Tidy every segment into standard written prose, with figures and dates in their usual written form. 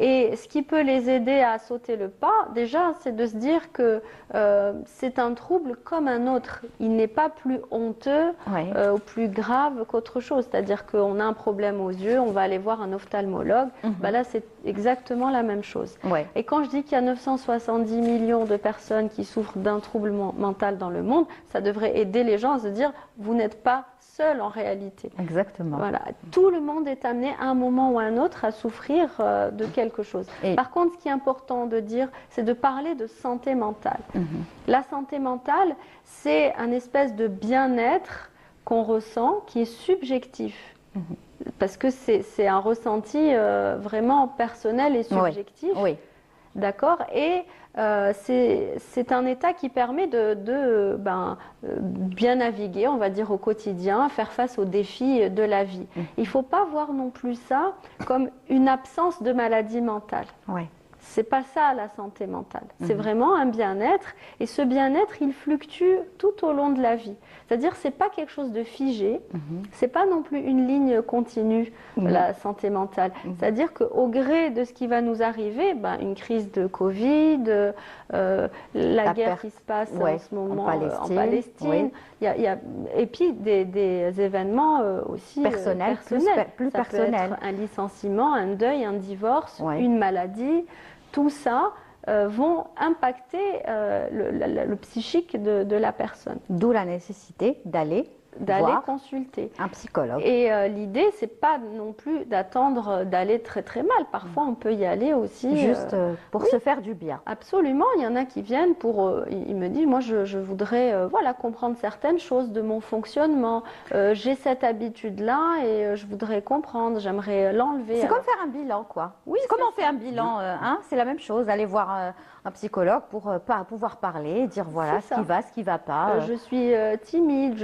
Et ce qui peut les aider à sauter le pas, déjà, c'est de se dire que c'est un trouble comme un autre. Il n'est pas plus honteux Oui. ou plus grave qu'autre chose. C'est-à-dire qu'on a un problème aux yeux, on va aller voir un ophtalmologue. Bah là, c'est exactement la même chose. Ouais. Et quand je dis qu'il y a 970 millions de personnes qui souffrent d'un trouble mental dans le monde, ça devrait aider les gens à se dire, vous n'êtes pas seul en réalité. Exactement. Voilà. Tout le monde est amené à un moment ou à un autre à souffrir de quelque chose. Et... Par contre, ce qui est important de dire, c'est de parler de santé mentale. La santé mentale, c'est un espèce de bien-être qu'on ressent qui est subjectif. Parce que c'est un ressenti vraiment personnel et subjectif. Oui. D'accord. Et c'est un état qui permet de bien naviguer, on va dire, au quotidien, faire face aux défis de la vie. Il ne faut pas voir non plus ça comme une absence de maladie mentale. Oui. C'est pas ça la santé mentale. C'est vraiment un bien-être. Et ce bien-être, il fluctue tout au long de la vie. C'est-à-dire, c'est pas quelque chose de figé. C'est pas non plus une ligne continue, la santé mentale. C'est-à-dire qu'au gré de ce qui va nous arriver, une crise de Covid, la guerre qui se passe en ce moment en Palestine, et puis des événements aussi personnels. Plus ça personnels. peut être un licenciement, un deuil, un divorce, une maladie. Tout ça vont impacter le psychique de la personne. D'où la nécessité d'aller consulter un psychologue. Et l'idée, c'est pas non plus d'attendre d'aller très très mal. Parfois, on peut y aller aussi juste pour se faire du bien. Absolument. Il y en a qui viennent pour. Ils me disent, moi, je voudrais comprendre certaines choses de mon fonctionnement. J'ai cette habitude-là et je voudrais comprendre. J'aimerais l'enlever. C'est comme faire un bilan, quoi. Oui. C'est comme on fait un bilan. C'est la même chose. Aller voir un psychologue pour pouvoir parler, dire voilà ce qui va pas. Je suis timide.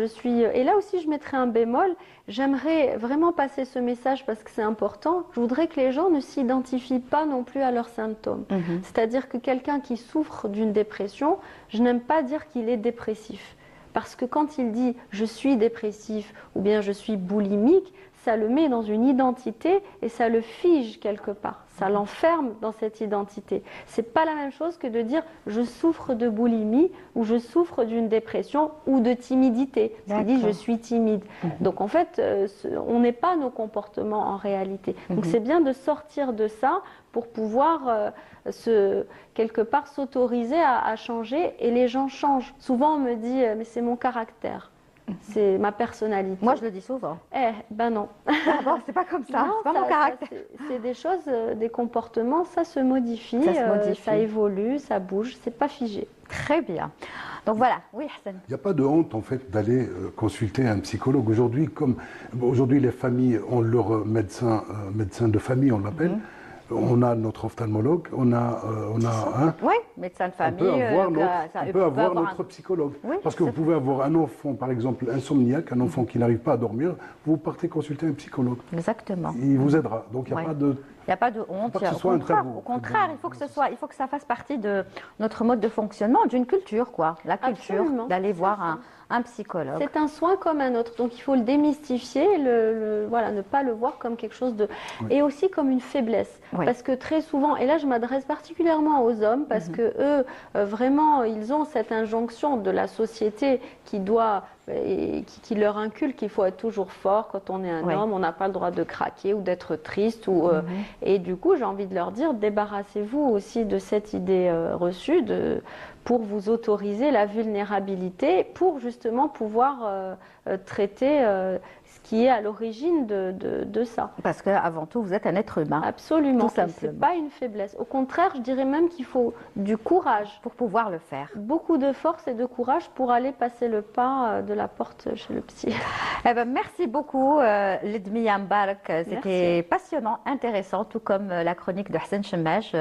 Et là aussi, je mettrai un bémol. J'aimerais vraiment passer ce message parce que c'est important. Je voudrais que les gens ne s'identifient pas non plus à leurs symptômes. C'est-à-dire que quelqu'un qui souffre d'une dépression, je n'aime pas dire qu'il est dépressif. Parce que quand il dit « je suis dépressif » ou bien « je suis boulimique », ça le met dans une identité et ça le fige quelque part. Ça l'enferme dans cette identité. C'est pas la même chose que de dire je souffre de boulimie ou je souffre d'une dépression ou de timidité. Il dit je suis timide. Donc en fait, on n'est pas nos comportements en réalité. Donc c'est bien de sortir de ça pour pouvoir quelque part s'autoriser à changer et les gens changent. Souvent on me dit mais c'est mon caractère. C'est ma personnalité. Moi, je le dis souvent. Non. Bon, c'est pas comme ça. C'est pas mon caractère. C'est des choses, des comportements, ça se modifie, ça évolue, ça bouge, c'est pas figé. Très bien. Donc voilà, oui, Hassan. Il n'y a pas de honte en fait d'aller consulter un psychologue. Aujourd'hui, les familles ont leur médecin de famille, on l'appelle. On a notre ophtalmologue, on a oui, médecin de famille. On peut avoir notre psychologue. Oui, parce que vous pouvez avoir un enfant, par exemple, insomniaque, un enfant qui n'arrive pas à dormir, vous partez consulter un psychologue. Exactement. Il vous aidera. Donc il n'y a pas de... Il n'y a pas de honte. Au contraire, il faut que ça fasse partie de notre mode de fonctionnement, d'une culture, quoi. La culture d'aller voir un psychologue. C'est un soin comme un autre, donc il faut le démystifier, ne pas le voir comme quelque chose de... Et aussi comme une faiblesse, parce que très souvent, et là je m'adresse particulièrement aux hommes, parce que eux, vraiment, ils ont cette injonction de la société qui leur inculque qu'il faut être toujours fort quand on est un homme, on n'a pas le droit de craquer ou d'être triste. Et du coup, j'ai envie de leur dire, débarrassez-vous aussi de cette idée reçue pour vous autoriser la vulnérabilité, pour justement pouvoir traiter ce qui est à l'origine de ça. Parce qu'avant tout, vous êtes un être humain. Absolument, ce n'est pas une faiblesse. Au contraire, je dirais même qu'il faut du courage. Pour pouvoir le faire. Beaucoup de force et de courage pour aller passer le pas de la porte chez le psy. Merci beaucoup, Ledmia Mbarak. C'était passionnant, intéressant, tout comme la chronique de Hassan Chemmaj.